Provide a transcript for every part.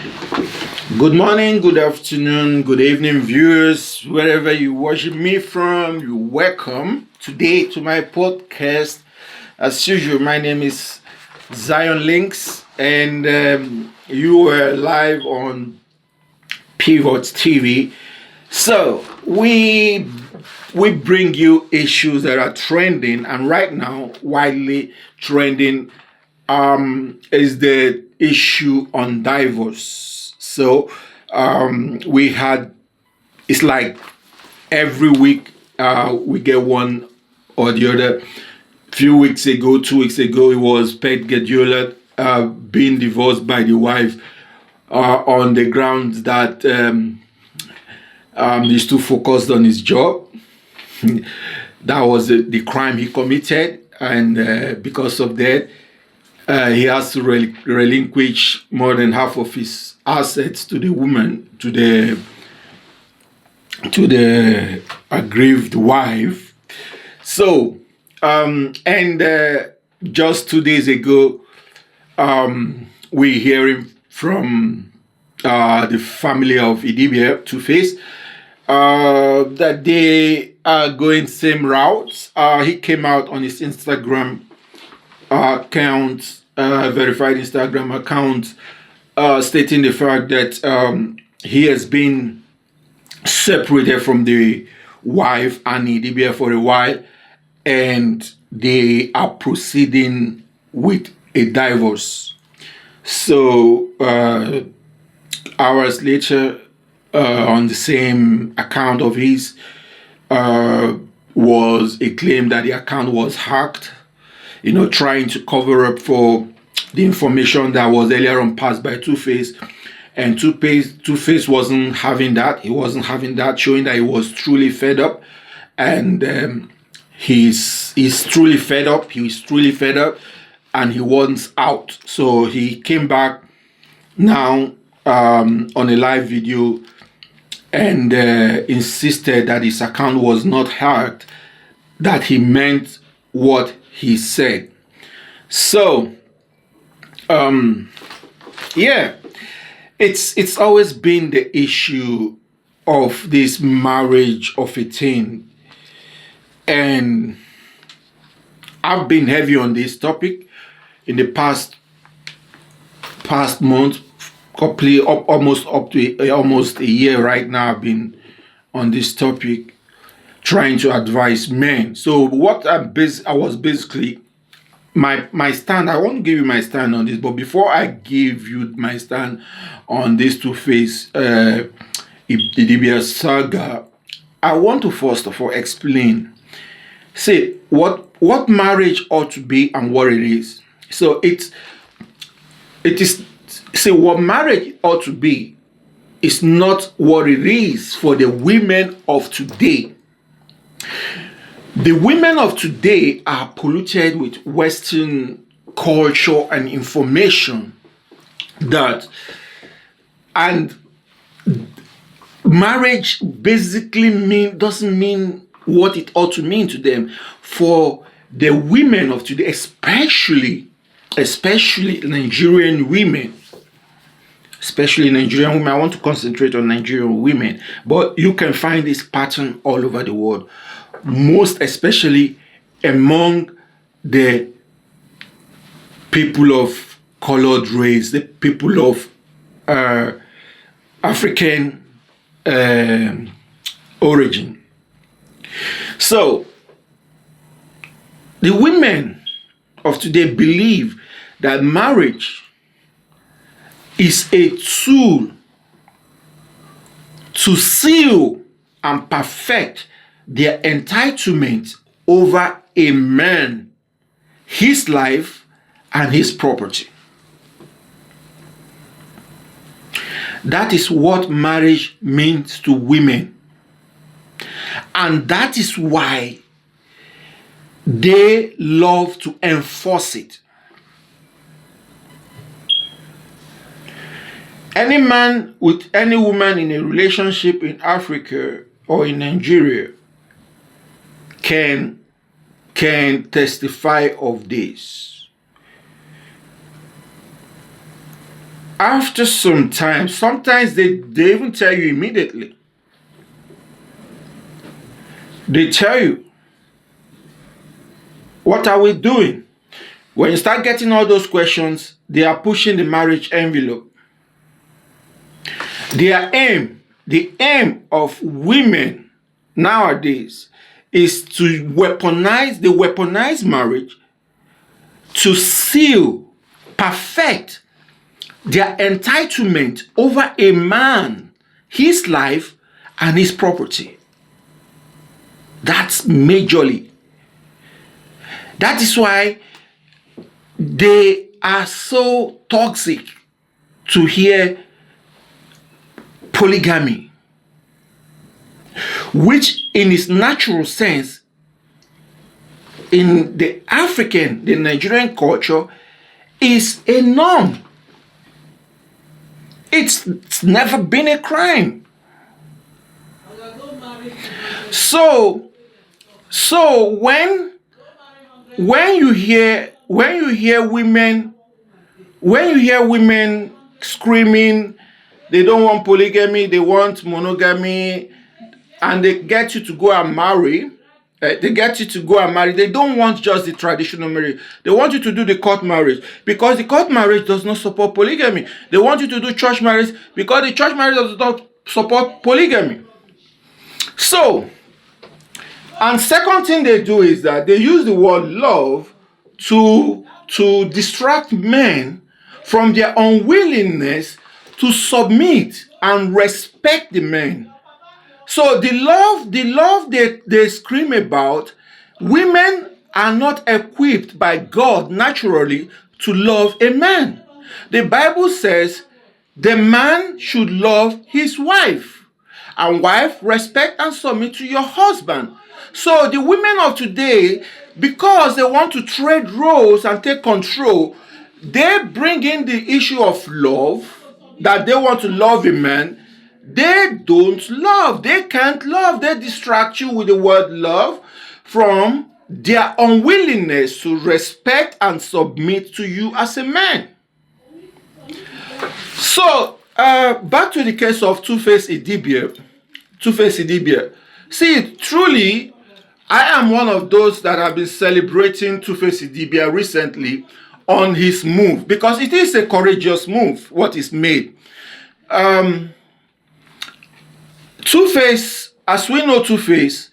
Good morning, good afternoon, good evening, viewers, wherever you watch me from. You're welcome today to my podcast. As usual, my name is Zion Links, and you are live on Pivot TV. So we bring you issues that are trending, and right now widely trending is the issue on divorce. So we had, it's like every week we get one or the other. Few weeks ago, 2 weeks ago, it was Pet Guardiola being divorced by the wife on the grounds that he's too focused on his job. That was the crime he committed, and because of that, he has to relinquish more than half of his assets to the woman, to the aggrieved wife. So, just 2 days ago, we hearing from the family of Idibia, Tuface, that they are going same routes. He came out on his Instagram account, verified Instagram account, stating the fact that he has been separated from the wife and Idibia for a while, and they are proceeding with a divorce. So hours later, on the same account of his, was a claim that the account was hacked, trying to cover up for the information that was earlier on passed by Tuface. And Tuface wasn't having that. He wasn't having that, showing that he was truly fed up. And he's truly fed up. He's truly fed up, and he wants out. So he came back now on a live video and insisted that his account was not hacked, that he meant what he said. So yeah, it's always been the issue of this marriage of a teen, and I've been heavy on this topic in the past month, almost up to almost a year right now. I've been on this topic, trying to advise men. So what I was basically my stand. I won't give you my stand on this, but before I give you my stand on this Tuface Idibia saga, I want to first of all explain, say what marriage ought to be and what it is. So it is, say, what marriage ought to be is not what it is for the women of today. The women of today are polluted with Western culture and information, and marriage basically doesn't mean what it ought to mean to them. For the women of today, especially Nigerian women, I want to concentrate on Nigerian women, but you can find this pattern all over the world, most especially among the people of colored race, the people of African origin. So the women of today believe that marriage is a tool to seal and perfect their entitlement over a man, his life, and his property. That is what marriage means to women. And that is why they love to enforce it. Any man with any woman in a relationship in Africa or in Nigeria can testify of this. after some time, sometimes they even tell you immediately. They tell you, what are we doing? When you start getting all those questions, they are pushing the marriage envelope. The aim of women nowadays is to weaponize marriage to seal, perfect their entitlement over a man, his life, and his property. That's majorly. That is why they are so toxic to hear polygamy, which in its natural sense, in the Nigerian culture, is a norm. It's never been a crime. So when you hear women screaming they don't want polygamy, they want monogamy, and they get you to go and marry. They don't want just the traditional marriage. They want you to do the court marriage, because the court marriage does not support polygamy. They want you to do church marriage because the church marriage does not support polygamy. So, and second thing they do is that they use the word love to distract men from their unwillingness to submit and respect the men. So the love they scream about, women are not equipped by God naturally to love a man. The Bible says the man should love his wife, and wife, respect and submit to your husband. So the women of today, because they want to trade roles and take control, they bring in the issue of love, that they want to love a man. They don't love. They can't love. They distract you with the word love from their unwillingness to respect and submit to you as a man. So, back to the case of Tuface Idibia. See, truly, I am one of those that have been celebrating Tuface Idibia recently on his move, because it is a courageous move, what is made. Tuface, as we know Tuface,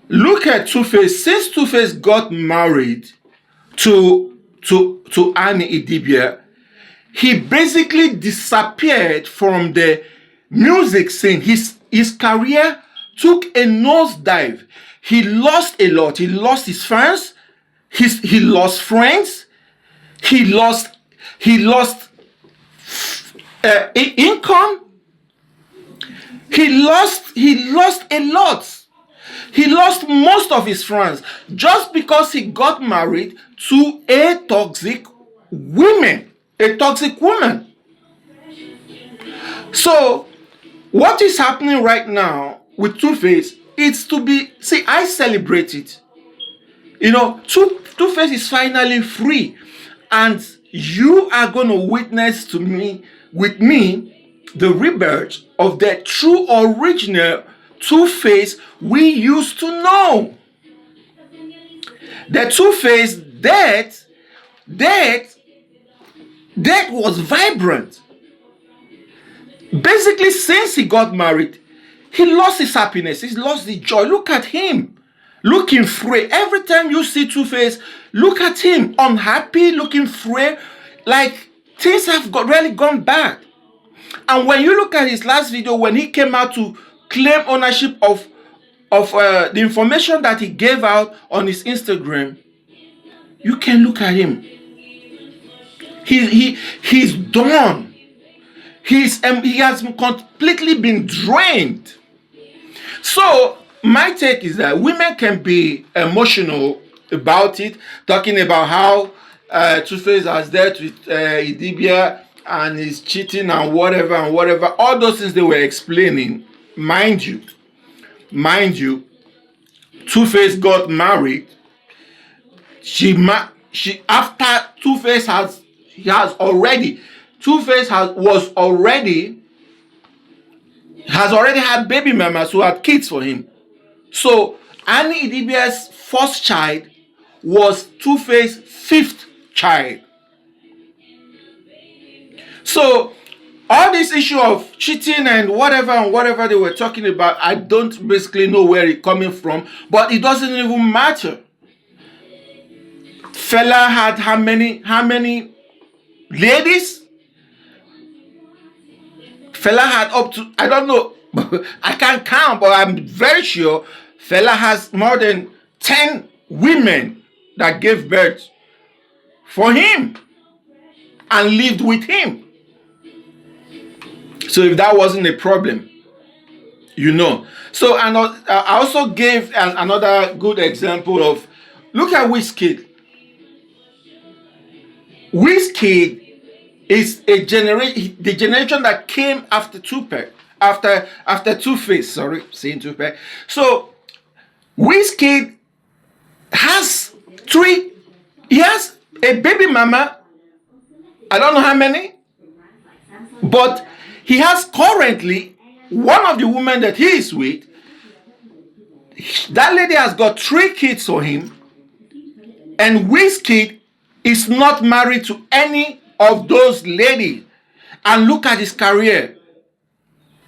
look at Tuface. Since Tuface got married to Annie Idibia, he basically disappeared from the music scene. His career took a nosedive. He lost a lot. He lost his fans. He lost friends. He lost income. He lost a lot. He lost most of his friends just because he got married to a toxic woman. So what is happening right now with Tuface, it's to be, see, I celebrate it. You know, Tuface is finally free, and you are going to witness with me the rebirth of the true original Tuface we used to know. The Tuface that was vibrant. Basically, since he got married, he lost his happiness. He lost the joy. Look at him, looking free. Every time you see Tuface, look at him, unhappy, looking free, like things have really gone bad. And when you look at his last video, when he came out to claim ownership of the information that he gave out on his Instagram, you can look at him. He's done. He has completely been drained. So my take is that women can be emotional about it, talking about how Tuface has dealt with Idibia and he's cheating and whatever. All those things they were explaining. Mind you, Tuface got married. She after Tuface has already Tuface has already had baby mamas who had kids for him. So Annie Idibia's first child was Tuface's fifth child. So all this issue of cheating and whatever they were talking about, I don't basically know where it's coming from, but it doesn't even matter. Fella had how many ladies? Fella had up to, I don't know, I can't count, but I'm very sure Fella has more than 10 women that gave birth for him and lived with him. So if that wasn't a problem, So I also gave another good example of, look at Wizkid. Wizkid is the generation that came after Tupac, after Tuface, saying Tupac. So Wizkid has he has a baby mama, I don't know how many, but he has currently one of the women that he is with. That lady has got 3 kids for him, and Wizkid is not married to any of those ladies. And look at his career.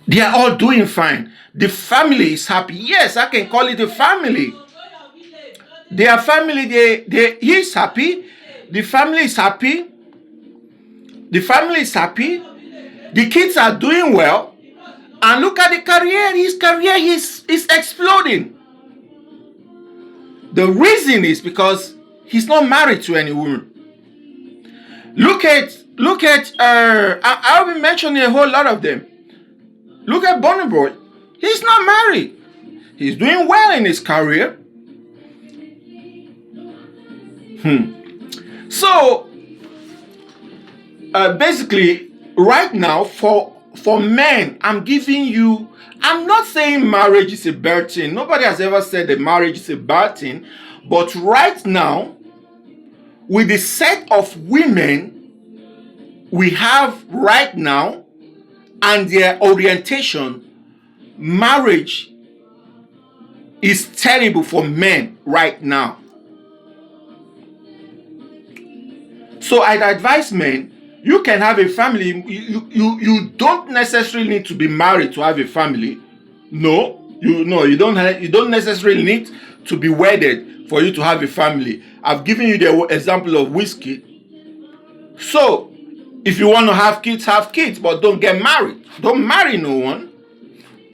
They are all doing fine. The family is happy. Yes, I can call it a family. Their family, he's happy. The family is happy. The family is happy. The kids are doing well. And look at the career. His career is exploding. The reason is because he's not married to any woman. Look at I'll be mentioning a whole lot of them. Look at Burna Boy. He's not married. He's doing well in his career. So basically, right now, for men, I'm not saying marriage is a bad thing. Nobody has ever said that marriage is a bad thing. But right now, with the set of women we have right now and their orientation, marriage is terrible for men right now. So I'd advise men, you can have a family. You don't necessarily need to be married to have a family. You don't necessarily need to be wedded for you to have a family. I've given you the example of Wizkid. So if you want to have kids, but don't get married. Don't marry no one.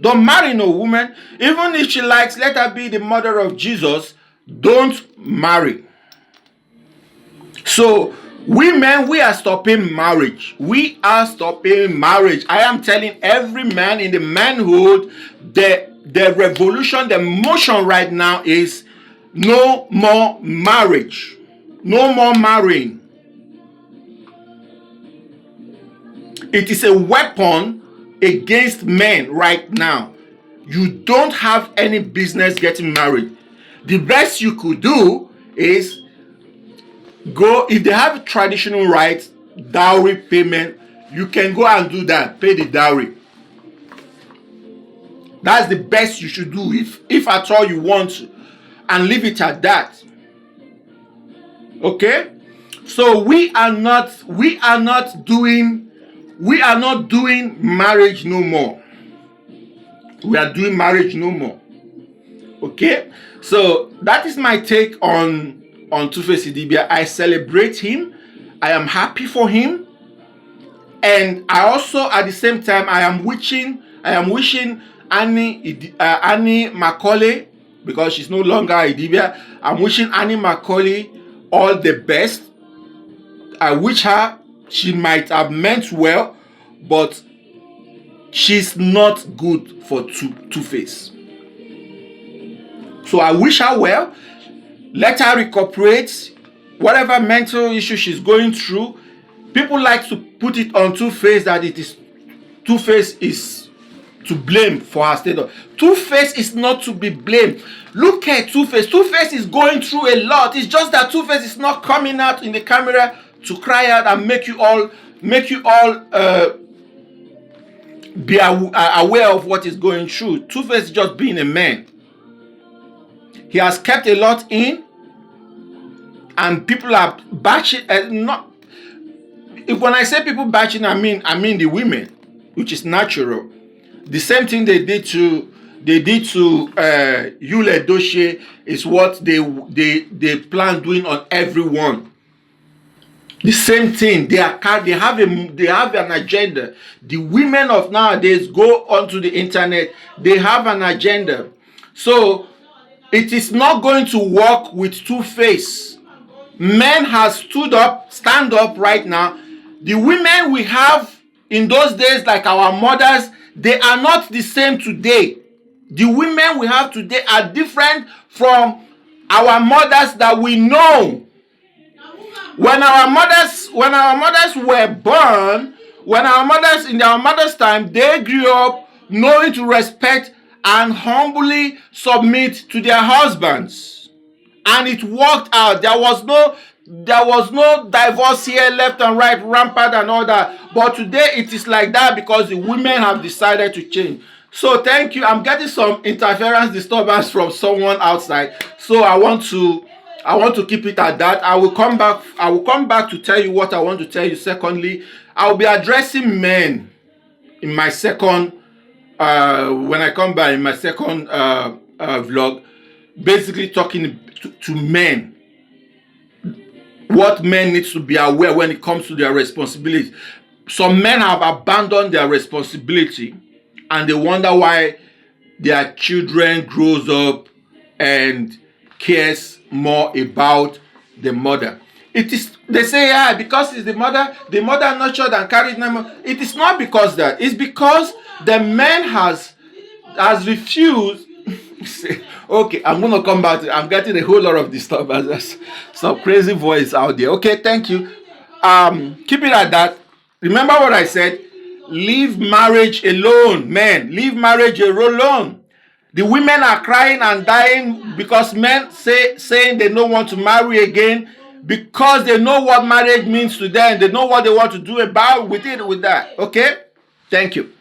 Don't marry no woman. Even if she likes, let her be the mother of Jesus, don't marry. So women, we are stopping marriage. We are stopping marriage. I am telling every man in the manhood, the revolution, the motion right now is no more marriage. No more marrying. It is a weapon against men right now. You don't have any business getting married. The best you could do is go, if they have traditional rights, dowry payment, you can go and do that. Pay the dowry. That's the best you should do if at all you want to. And leave it at that. Okay? So we are not doing marriage no more. We are doing marriage no more. Okay? So that is my take on Tuface Idibia. I celebrate him. I am happy for him. And I also, at the same time, I am wishing Annie MACAULEY, because she's no longer Idibia, I'm wishing Annie MACAULEY all the best. I wish her, she might have meant well, but she's not good for Tuface. So I wish her well. Let her recuperate whatever mental issue she's going through. People like to put it on Tuface that it is Tuface is to blame for her state. Tuface is not to be blamed. Look at Tuface. Tuface is going through a lot. It's just that Tuface is not coming out in the camera to cry out and make you all make you all be aware of what is going through. Tuface is just being a man. He has kept a lot in, and people are bashing. Not if when I say people bashing, I mean the women, which is natural. The same thing they did to Yule Doshe is what they plan doing on everyone. The same thing. They have an agenda. The women of nowadays go onto the internet. They have an agenda. So it is not going to work with Tuface. Men have stand up right now. The women we have in those days, like our mothers, they are not the same today. The women we have today are different from our mothers that we know. When our mothers were born, in our mothers' time, they grew up knowing to respect and humbly submit to their husbands. And it worked out. There was no divorce here, left and right, rampant and all that. But today it is like that because the women have decided to change. So thank you. I'm getting some interference disturbance from someone outside. So I want to keep it at that. I will come back to tell you what I want to tell you. Secondly, I'll be addressing men in my second when I come back in my second vlog, basically talking to men. What men need to be aware when it comes to their responsibility. Some men have abandoned their responsibility and they wonder why their children grows up and cares more about the mother. It is, they say, because it's the mother nurtured and carried them. It is not because that. It's because the man has refused. Okay, I'm gonna come back to it. I'm getting a whole lot of disturbances. Some crazy voice out there. Okay, thank you. Keep it at that. Remember what I said. Leave marriage alone, men. Leave marriage alone. The women are crying and dying because men saying they don't want to marry again because they know what marriage means to them. They know what they want to do with that. Okay? Thank you.